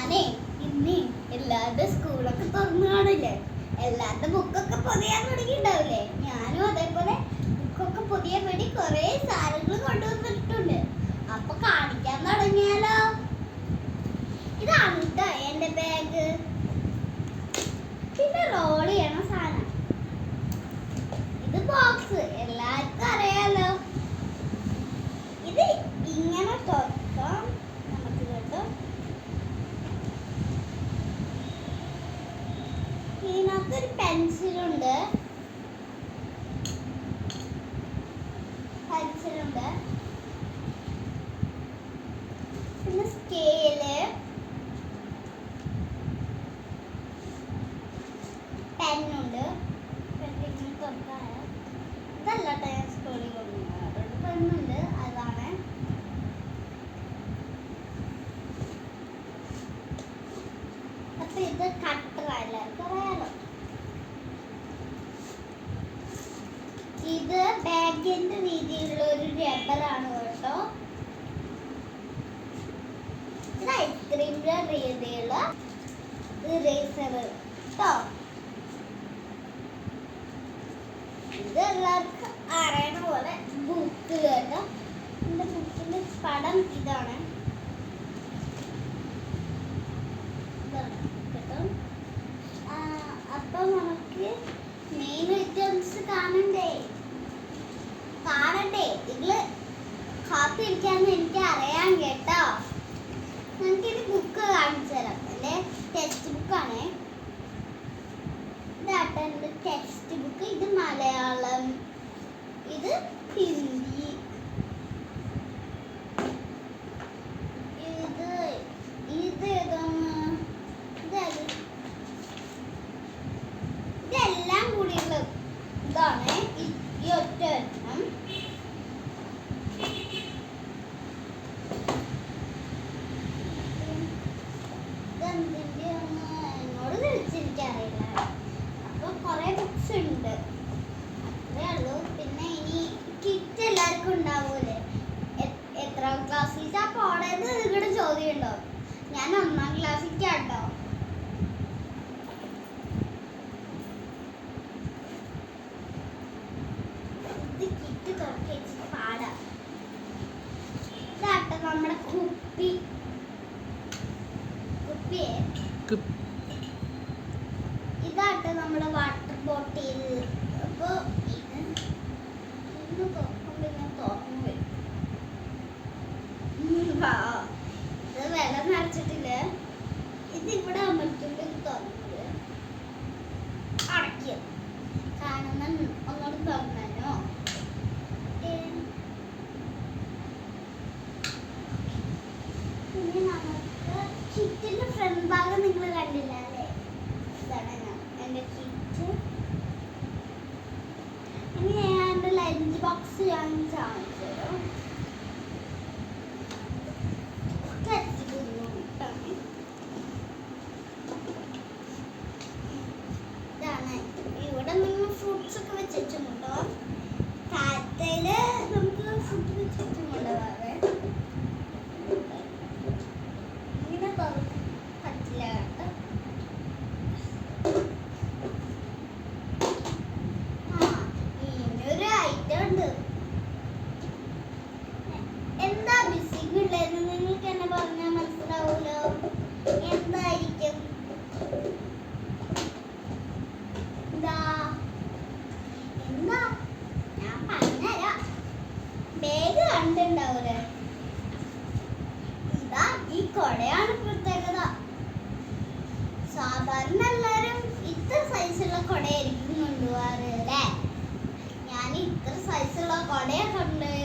ഞാനേ ഇന്ന് എല്ലാവരുടെ സ്കൂളൊക്കെ തുറന്നു കാണില്ലേ, എല്ലാവരുടെ ബുക്കൊക്കെ പൊതിയാൻ തുടങ്ങിയിട്ടുണ്ടാവില്ലേ. ഞാനും അതേപോലെ ബുക്കൊക്കെ പൊതിയാൻ വേണ്ടി കുറെ സാധനങ്ങൾ കൊണ്ടുവന്നിട്ടുണ്ട്. അപ്പൊ കാണിക്കാൻ തുടങ്ങിയാലോ. ഇതാണ് കേട്ടോ എന്റെ ബാഗ്. പിന്നെ റോൾ ചെയ്യണ സാധനം ഇത് ബോക്സ്, എല്ലാവർക്കും അറിയാലോ. ഇത് ഇങ്ങനെ തുറക്കാം നമുക്ക് കേട്ടോ. ഇതിനകത്തൊരു പെൻസിലുണ്ട്, പിന്നെ സ്കെയില്, പെന്നുണ്ട്. ഇതല്ല ഞാൻ സ്കൂളിൽ കൊണ്ടുവന്നത്, പെണ്ണുണ്ട്, അതാണ്. അപ്പൊ ഇത് കട്ടർ എല്ലാവർക്കും അറിയാലോ. ഇത് ബാഗിന്റെ രീതിയിലുള്ള ഒരു റബ്ബറാണ് കേട്ടോ. ഇത് ഐസ്ക്രീമിന്റെ രീതിയിലുള്ള ഇറേസർ കേട്ടോ. ഇത് എല്ലാവർക്കും അറിയണ പോലെ ബുക്ക് കേട്ടോ. എന്റെ ബുക്കിന്റെ പടം ഇതാണ് കേട്ടോ. അപ്പൊ നമുക്ക് മെയിൻ ഐറ്റംസ് കാണണ്ടേ. ഇതില് കാത്തിരിക്കാന്ന് എനിക്ക് അറിയാൻ കേട്ടോ. നമുക്കിത് ബുക്ക് കാണിച്ചു തരാം. അല്ലെ ടെക്സ്റ്റ് ബുക്കാണ്. ഇതാട്ടെ എന്റെ ടെക്സ്റ്റ് ബുക്ക്. ഇത് മലയാളം, ഇത് ഹിന്ദി, ഇതെല്ലാം കൂടിയുള്ള ഇതാണ് ഈ ഒറ്റ എണ്ണം. എന്നോട് വിളിച്ചിരിക്കറിയില്ല. അപ്പൊ കൊറേ ബുക്സ് ഉണ്ട്, അത്രേ ഉള്ളൂ. പിന്നെ ഇനി കിറ്റ് എല്ലാവർക്കും ഉണ്ടാവൂലേ. എത്രാം ക്ലാസ്സിലാ പോണേന്ന് നിങ്ങളുടെ ചോദ്യം ഉണ്ടോ? ഞാൻ 1ാം ക്ലാസ്സിലേക്കാട്ടോ. ഇത് കിറ്റ് തുറക്കി പാടാം. ഇതാട്ടോ നമ്മുടെ ഇതാട്ടെ നമ്മുടെ വാട്ടർ ബോട്ടിൽ. അപ്പൊ ഇത് തുറക്കുമ്പോ ഞാൻ തുറന്നു വരും. ഇത് വെള്ളം നിറച്ചിട്ടില്ല. ഇത് ഇവിടെ അമർത്തുമ്പോൾ തുറന്നത് അടക്കിയ കാണുന്ന ഒന്നോട് തുറന്നോ. പിന്നെ നമുക്ക് കിറ്റിന്റെ ഫ്രണ്ട് ഭാഗം നിങ്ങൾ കണ്ടില്ല അല്ലേ. ഇതാണ് എന്റെ കിറ്റ്. ഇനി ഞാൻ എന്റെ ലഞ്ച് ബോക്സ് ഞാൻ കാണിച്ചു തരാം. ഇവിടെ നിങ്ങൾ ഫ്രൂട്ട്സ് ഒക്കെ വെച്ചിട്ടുണ്ടോ? കാറ്റയില് നമുക്ക് ഫുഡ് വെച്ചിട്ടുണ്ടോ? ഇങ്ങനെ പറ്റില്ല കേട്ടോ. ഇങ്ങനൊരു ഐറ്റം ഉണ്ട്. എന്താ ബിസിങ് ഉള്ളതെന്ന് നിങ്ങൾക്ക് എന്നെ പറഞ്ഞാൽ മനസ്സിലാവൂലോ. എന്തായിരിക്കും? എന്താ ഞാൻ പറഞ്ഞുതരാം. ബാഗ് കണ്ടിട്ടുണ്ടാവൂലേ. ഇതാ ഈ കൊടയാണ് പ്രത്യേകത. സാധാരണ എല്ലാരും ഇത്ര സൈസുള്ള കൊടയായിരിക്കും കൊണ്ടുപോവാറ് അല്ലേ. ഞാൻ ഇത്ര സൈസുള്ള കൊടയാ കൊണ്ടുപോയി